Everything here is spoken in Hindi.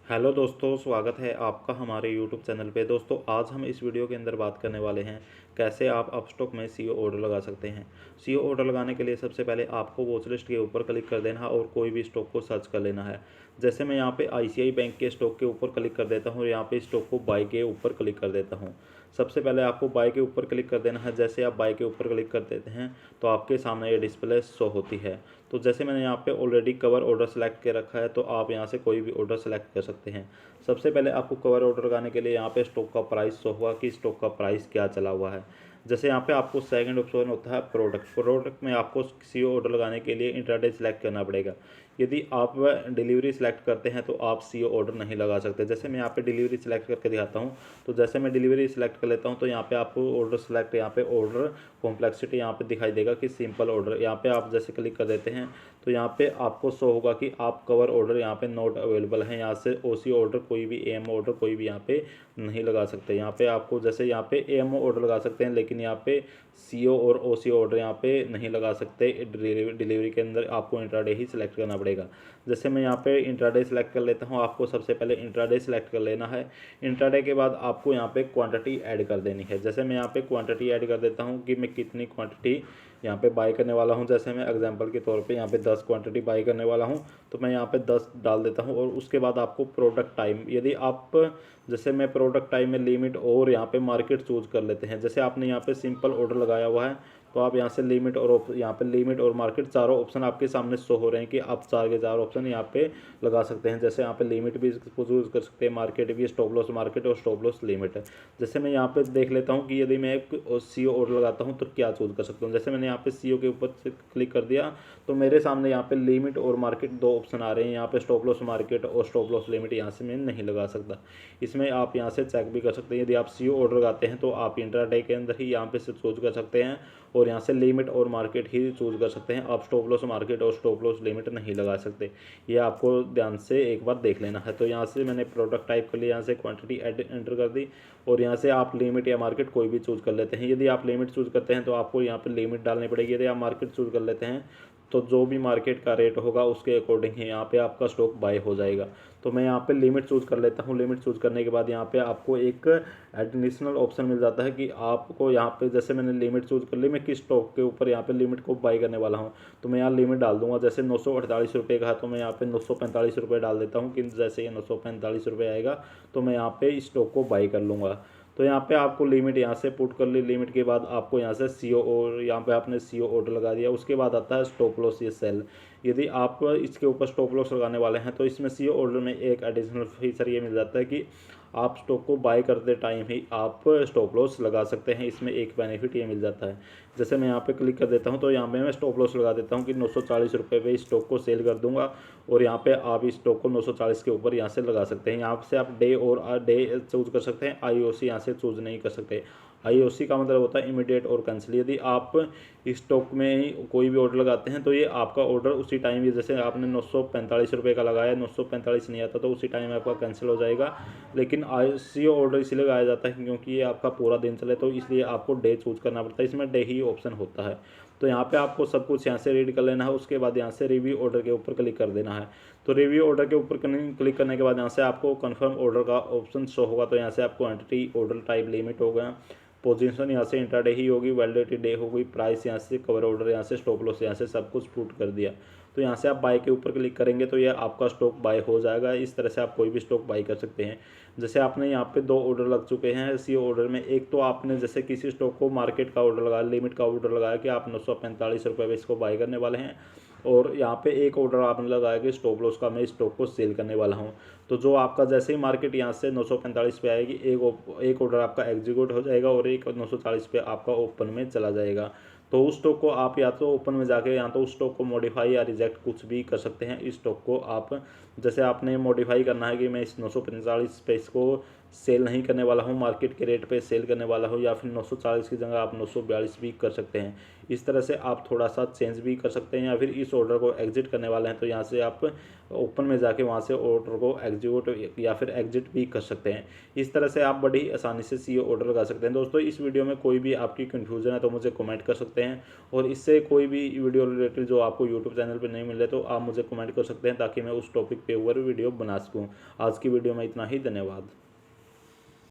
हेलो दोस्तों, स्वागत है आपका हमारे यूट्यूब चैनल पे। दोस्तों, आज हम इस वीडियो के अंदर बात करने वाले हैं कैसे आप अपस्टॉक में सीओ ऑर्डर लगा सकते हैं। सीओ ऑर्डर लगाने के लिए सबसे पहले आपको वॉच लिस्ट के ऊपर क्लिक कर देना है और कोई भी स्टॉक को सर्च कर लेना है। जैसे मैं यहाँ पे आईसीआई बैंक के स्टॉक के ऊपर क्लिक कर देता हूँ और यहाँ पे स्टॉक को बाय के ऊपर क्लिक कर देता हूँ। सबसे पहले आपको बाय के ऊपर क्लिक कर देना है। जैसे आप बाय के ऊपर क्लिक कर देते हैं तो आपके सामने ये डिस्प्ले शो होती है। तो जैसे मैंने यहाँ पे ऑलरेडी कवर ऑर्डर सेलेक्ट कर रखा है तो आप यहाँ से कोई भी ऑर्डर सेलेक्ट कर सकते हैं। सबसे पहले आपको कवर ऑर्डर लगाने के लिए यहाँ पे स्टॉक का प्राइस शो हुआ कि स्टॉक का प्राइस क्या चला हुआ है। जैसे यहाँ पे आपको सेकंड ऑप्शन होता है प्रोडक्ट में आपको सीओ ऑर्डर लगाने के लिए इंट्राडे सेलेक्ट करना पड़ेगा। यदि आप डिलीवरी सेलेक्ट करते हैं तो आप सीओ ऑर्डर नहीं लगा सकते। जैसे मैं यहाँ पे डिलीवरी सेलेक्ट करके दिखाता हूँ। तो जैसे मैं डिलीवरी सेलेक्ट कर लेता हूँ तो यहाँ पे आपको ऑर्डर सेलेक्ट, यहाँ पे ऑर्डर कॉम्प्लेक्सिटी यहाँ पे दिखाई देगा कि सिंपल ऑर्डर। यहाँ पे आप जैसे क्लिक कर देते हैं तो यहाँ पे आपको शो होगा कि आप कवर ऑर्डर यहाँ पे नॉट अवेलेबल है। यहाँ से ओसी ऑर्डर कोई भी एम ऑर्डर कोई भी यहाँ पे नहीं लगा सकते। यहाँ पे आपको जैसे यहाँ पे एम ऑर्डर लगा सकते हैं लेकिन यहाँ पे सीओ और ओसी ऑर्डर यहाँ पे नहीं लगा सकते। डिलीवरी के अंदर आपको इंट्राडे ही सिलेक्ट करना पड़ेगा। जैसे मैं यहाँ पे इंट्राडे सेलेक्ट कर लेता हूँ। आपको सबसे पहले इंट्राडे सेलेक्ट कर लेना है। इंट्राडे के बाद आपको यहाँ पे क्वांटिटी ऐड कर देनी है। जैसे मैं यहाँ पे क्वांटिटी ऐड कर देता हूँ कि मैं कितनी क्वांटिटी यहाँ पे बाय करने वाला हूँ। जैसे मैं एग्जांपल के तौर पे यहाँ पे 10 क्वांटिटी बाय करने वाला हूँ तो मैं यहाँ पे 10 डाल देता हूँ। और उसके बाद आपको प्रोडक्ट टाइम, यदि आप जैसे मैं प्रोडक्ट टाइम में लिमिट और यहाँ पे मार्केट चूज कर लेते हैं। जैसे आपने यहाँ पे सिंपल ऑर्डर लगाया हुआ है तो आप यहाँ से लिमिट और यहाँ पे लिमिट और मार्केट चारों ऑप्शन आपके सामने शो हो रहे हैं कि आप चार के चार ऑप्शन यहाँ पे लगा सकते हैं। जैसे यहाँ पे लिमिट भी यूज़ कर सकते हैं, मार्केट भी, स्टॉप लॉस मार्केट और स्टॉप लॉस लिमिट है। जैसे मैं यहाँ पे देख लेता हूँ कि यदि मैं एक सीओ ऑर्डर लगाता हूँ तो क्या चूज कर सकता हूँ। जैसे मैंने यहाँ पे सीओ के ऊपर से क्लिक कर दिया तो मेरे सामने यहाँ पे लिमिट और मार्केट दो ऑप्शन आ रहे हैं। यहाँ पे स्टॉप लॉस मार्केट और स्टॉप लॉस लिमिट यहाँ से मैं नहीं लगा सकता। इसमें आप यहाँ से चेक भी कर सकते हैं। यदि आप सीओ ऑर्डर लगाते हैं तो आप इंट्राडे के अंदर ही यहाँ पे से चूज कर सकते हैं और यहाँ से लिमिट और मार्केट ही चूज कर सकते हैं। आप स्टॉप लॉस मार्केट और स्टॉप लॉस लिमिट नहीं लगा सकते। ये आपको ध्यान से एक बार देख लेना है। तो यहाँ से मैंने प्रोडक्ट टाइप कर लिया, यहाँ से क्वांटिटी एंटर कर दी और यहाँ से आप लिमिट या मार्केट कोई भी चूज कर लेते हैं। यदि आप लिमिट चूज करते हैं तो आपको यहाँ पे लिमिट डालनी पड़ेगी। यदि आप मार्केट चूज कर लेते हैं तो जो भी मार्केट का रेट होगा उसके अकॉर्डिंग ही यहाँ पे आपका स्टॉक बाय हो जाएगा। तो मैं यहाँ पे लिमिट चूज कर लेता हूँ। लिमिट चूज करने के बाद यहाँ पे आपको एक एडिशनल ऑप्शन मिल जाता है कि आपको यहाँ पे, जैसे मैंने लिमिट चूज कर ली, मैं किस स्टॉक के ऊपर यहाँ पे लिमिट को बाय करने वाला हूँ तो मैं यहाँ लिमिट डाल दूंगा। जैसे 948 रुपये का है तो मैं यहाँ पे 945 रुपये डाल देता हूँ कि जैसे ये 945 रुपये आएगा तो मैं यहाँ पे इस स्टॉक को बाई कर लूँगा। तो यहाँ पे आपको लिमिट यहाँ से पुट कर ली। लिमिट के बाद आपको यहाँ से सीओ और यहाँ पे आपने सीओ ऑर्डर लगा दिया। उसके बाद आता है स्टॉप लॉस या सेल। यदि आप इसके ऊपर स्टॉप लॉस लगाने वाले हैं तो इसमें सीओ ऑर्डर में एक एडिशनल फीचर ये मिल जाता है कि आप स्टॉक को बाय करते टाइम ही आप स्टॉप लॉस लगा सकते हैं। इसमें एक बेनिफिट ये मिल जाता है। जैसे मैं यहाँ पे क्लिक कर देता हूँ तो यहाँ पे मैं स्टॉप लॉस लगा देता हूँ कि 940 रुपये पे इस स्टॉक को सेल कर दूंगा और यहाँ पे आप इस स्टॉक को 940 के ऊपर यहाँ से लगा सकते हैं। यहाँ से आप डे और डे चूज कर सकते हैं। आईओसी यहाँ से चूज नहीं कर सकते। आईओसी का मतलब होता है इमीडिएट और कैंसिल। यदि आप इस स्टॉक में ही कोई भी ऑर्डर लगाते हैं तो ये आपका ऑर्डर उसी टाइम, ये जैसे आपने 945 रुपये का लगाया, 945 नहीं आता तो उसी टाइम आपका कैंसिल हो जाएगा। लेकिन आईसीओ ऑर्डर इसलिए लगाया जाता है क्योंकि ये आपका पूरा दिन चले तो इसलिए आपको डे चूज करना पड़ता है। इसमें डे ही ऑप्शन होता है। तो यहाँ पे आपको सब कुछ यहाँ से रीड कर लेना है। उसके बाद यहाँ से रिव्यू ऑर्डर के ऊपर क्लिक कर देना है। तो रिव्यू ऑर्डर के ऊपर क्लिक करने के बाद यहाँ से आपको कंफर्म ऑर्डर का ऑप्शन शो होगा। तो यहाँ से आपको एंटिटी, ऑर्डर टाइप, लिमिट हो गया, पोजीशन यहाँ से इंट्राडे ही होगी, वैलिडिटी डे हो गई, प्राइस यहाँ से, कवर ऑर्डर यहाँ से, स्टॉप लॉस यहाँ से सब कुछ पुट कर दिया। तो यहाँ से आप बाय के ऊपर क्लिक करेंगे तो ये आपका स्टॉक बाय हो जाएगा। इस तरह से आप कोई भी स्टॉक बाय कर सकते हैं। जैसे आपने यहाँ पे दो ऑर्डर लग चुके हैं इसी ऑर्डर में। एक तो आपने जैसे किसी स्टॉक को मार्केट का ऑर्डर लगाया, लिमिट का ऑर्डर लगाया कि आप 945 रुपये में इसको बाय करने वाले हैं और यहाँ पे एक ऑर्डर आपने लगाया कि स्टॉप लॉस का मैं स्टॉक को सेल करने वाला हूँ। तो जो आपका जैसे ही मार्केट यहाँ से 945 पे आएगी एक ऑर्डर आपका एग्जीक्यूट हो जाएगा और एक 940 पे आपका ओपन में चला जाएगा। तो उस स्टॉक को आप या तो ओपन में जाके या तो उस स्टॉक को मॉडिफाई या रिजेक्ट कुछ भी कर सकते हैं। इस स्टॉक को आप, जैसे आपने मॉडिफाई करना है कि मैं इस 945 पे इसको सेल नहीं करने वाला हूँ, मार्केट के रेट पे सेल करने वाला हूँ, या फिर 940 की जगह आप 942 भी कर सकते हैं। इस तरह से आप थोड़ा सा चेंज भी कर सकते हैं। या फिर इस ऑर्डर को एग्जिट करने वाले हैं तो यहाँ से आप ओपन में जाके वहाँ से ऑर्डर को एग्जीक्यूट या फिर एग्जिट भी कर सकते हैं। इस तरह से आप बड़ी आसानी से सीओ ऑर्डर लगा सकते हैं। दोस्तों, इस वीडियो में कोई भी आपकी कन्फ्यूजन है तो मुझे कमेंट कर सकते हैं और इससे कोई भी वीडियो रिलेटेड जो आपको यूट्यूब चैनल पर नहीं मिले तो आप मुझे कमेंट कर सकते हैं ताकि मैं उस टॉपिक पे और वीडियो बना सकूँ। आज की वीडियो में इतना ही, धन्यवाद।